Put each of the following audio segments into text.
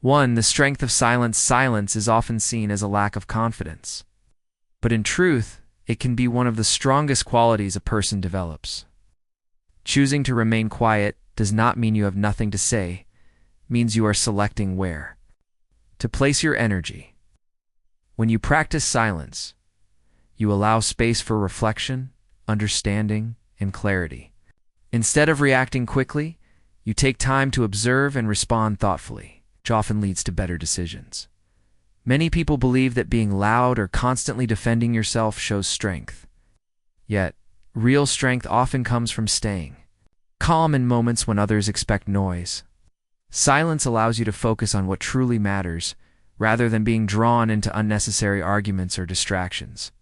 1. The strength of silence. Silence is often seen as a lack of confidence. But in truth, it can be one of the strongest qualities a person develops. Choosing to remain quiet does not mean you have nothing to say, it means you are selecting where to place your energy. When you practice silence, you allow space for reflection, understanding, and clarity. Instead of reacting quickly, you take time to observe and respond thoughtfully, which often leads to better decisions. Many people believe that being loud or constantly defending yourself shows strength. Yet, real strength often comes from staying calm in moments when others expect noise. Silence allows you to focus on what truly matters, rather than being drawn into unnecessary arguments or distractions.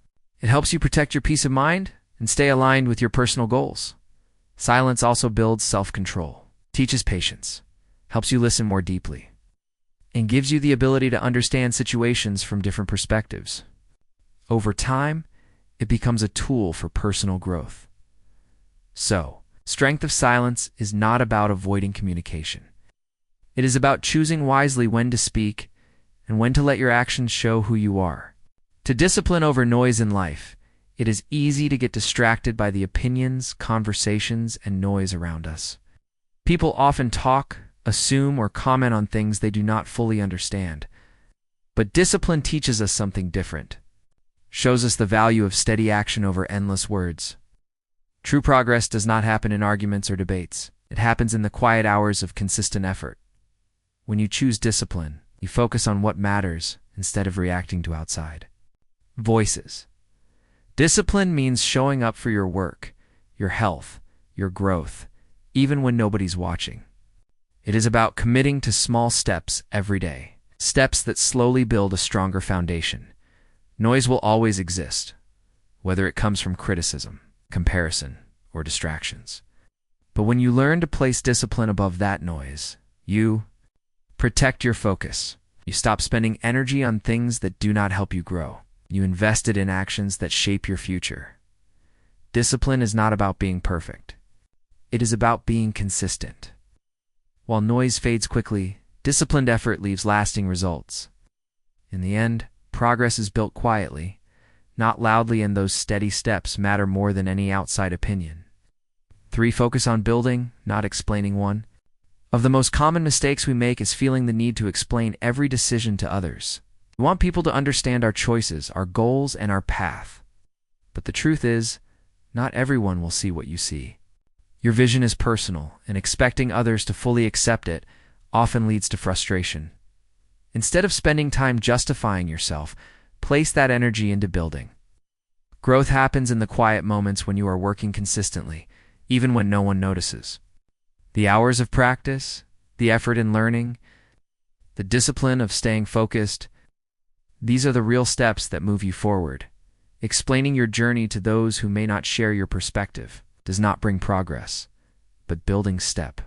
It helps you protect your peace of mind and stay aligned with your personal goals. Silence also builds self-control, teaches patience, helps you listen more deeply, and gives you the ability to understand situations from different perspectives. Over time, it becomes a tool for personal growth. So, strength of silence is not about avoiding communication. It is about choosing wisely when to speak and when to let your actions show who you are. To discipline over noise in life, it is easy to get distracted by the opinions, conversations, and noise around us. People often talk, assume, or comment on things they do not fully understand. But discipline teaches us something different, shows us the value of steady action over endless words. True progress does not happen in arguments or debates. It happens in the quiet hours of consistent effort. When you choose discipline, you focus on what matters instead of reacting to outside voices. Discipline means showing up for your work, your health, your growth, even when nobody's watching. It is about committing to small steps every day, steps that slowly build a stronger foundation. Noise will always exist, whether it comes from criticism, comparison, or distractions. But when you learn to place discipline above that noise, you protect your focus. You stop spending energy on things that do not help you grow. You invest it in actions that shape your future. Discipline is not about being perfect. It is about being consistent. While noise fades quickly, disciplined effort leaves lasting results. In the end, progress is built quietly, not loudly, and those steady steps matter more than any outside opinion. 3. Focus on building, not explaining. One of the most common mistakes we make is feeling the need to explain every decision to others. We want people to understand our choices, our goals, and our path. But the truth is, not everyone will see what you see. Your vision is personal, and expecting others to fully accept it often leads to frustration. Instead of spending time justifying yourself, place that energy into building. Growth happens in the quiet moments when you are working consistently, even when no one notices. The hours of practice, the effort in learning, the discipline of staying focused, these are the real steps that move you forward. Explaining your journey to those who may not share your perspective does not bring progress, but building step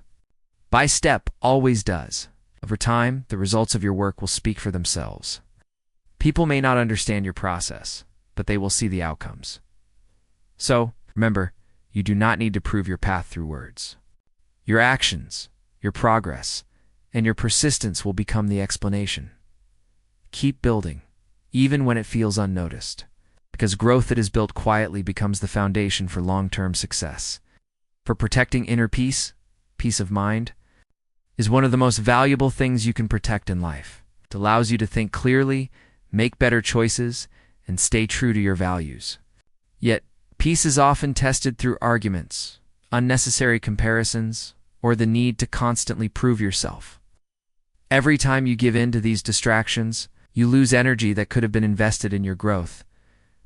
by step always does. Over time, the results of your work will speak for themselves. People may not understand your process, but they will see the outcomes. So, remember, you do not need to prove your path through words. Your actions, your progress, and your persistence will become the explanation. Keep building, even when it feels unnoticed, because growth that is built quietly becomes the foundation for long-term success. For protecting inner peace, peace of mind, is one of the most valuable things you can protect in life. It allows you to think clearly, make better choices, and stay true to your values. Yet, peace is often tested through arguments, unnecessary comparisons, or the need to constantly prove yourself. Every time you give in to these distractions, you lose energy that could have been invested in your growth.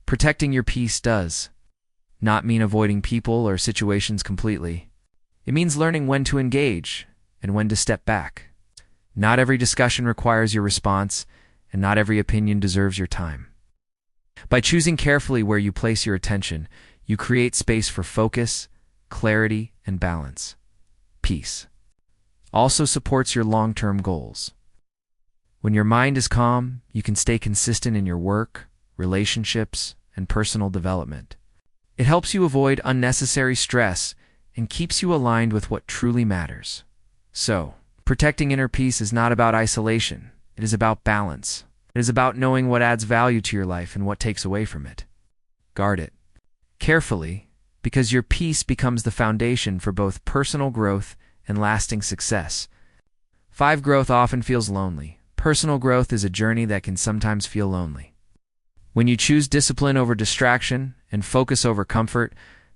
Protecting your peace does not mean avoiding people or situations completely. It means learning when to engage and when to step back. Not every discussion requires your response, and not every opinion deserves your time. By choosing carefully where you place your attention, you create space for focus, clarity, and balance. Peace also supports your long-term goals. When your mind is calm, you can stay consistent in your work, relationships, and personal development. It helps you avoid unnecessary stress and keeps you aligned with what truly matters. So, Protecting inner peace is not about isolation. It is about balance. It is about knowing what adds value to your life and what takes away from it. Guard it carefully, because your peace becomes the foundation for both personal growth and lasting success. 5. Growth often feels lonely. Personal growth is a journey that can sometimes feel lonely. When you choose discipline over distraction and focus over comfort,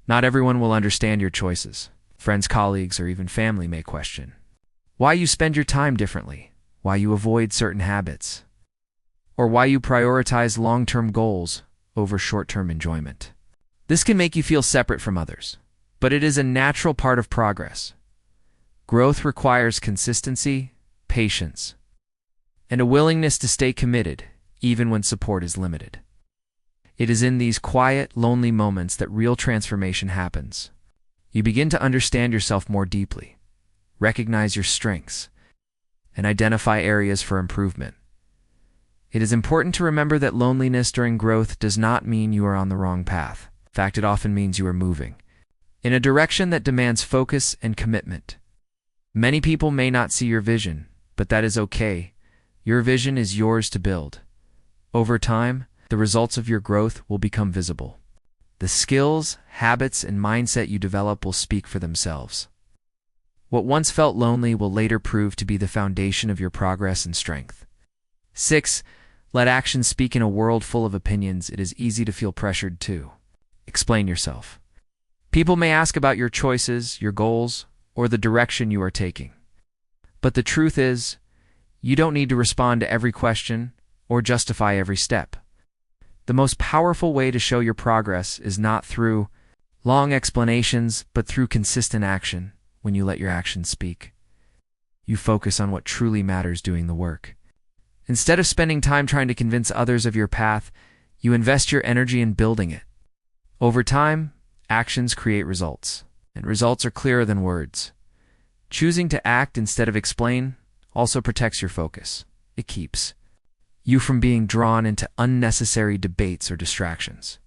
not everyone will understand your choices. Friends, colleagues, or even family may question why you spend your time differently, why you avoid certain habits, or why you prioritize long-term goals over short-term enjoyment. This can make you feel separate from others, but it is a natural part of progress. Growth requires consistency, patience, and a willingness to stay committed, even when support is limited. It is in these quiet, lonely moments that real transformation happens. You begin to understand yourself more deeply, recognize your strengths, and identify areas for improvement. It is important to remember that loneliness during growth does not mean you are on the wrong path. In fact, it often means you are moving in a direction that demands focus and commitment. Many people may not see your vision, but that is okay. Your vision is yours to build. Over time, the results of your growth will become visible. The skills, habits, and mindset you develop will speak for themselves. What once felt lonely will later prove to be the foundation of your progress and strength. 6. Let actions speak. In a world full of opinions, it is easy to feel pressured too. Explain yourself. People may ask about your choices, your goals, or the direction you are taking. But the truth is, you don't need to respond to every question or justify every step. The most powerful way to show your progress is not through long explanations, but through consistent action. When you let your actions speak, you focus on what truly matters, doing the work. Instead of spending time trying to convince others of your path, you invest your energy in building it. Over time, actions create results, and results are clearer than words. Choosing to act instead of explain also protects your focus. It keeps you from being drawn into unnecessary debates or distractions.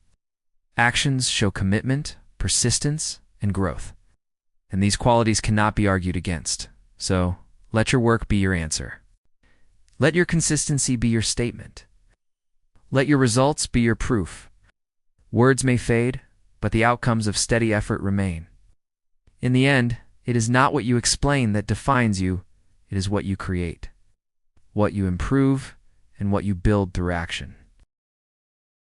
Actions show commitment, persistence, and growth, and these qualities cannot be argued against. So, let your work be your answer. Let your consistency be your statement. Let your results be your proof. Words may fade, but the outcomes of steady effort remain. In the end, it is not what you explain that defines you, it is what you create, what you improve, and what you build through action.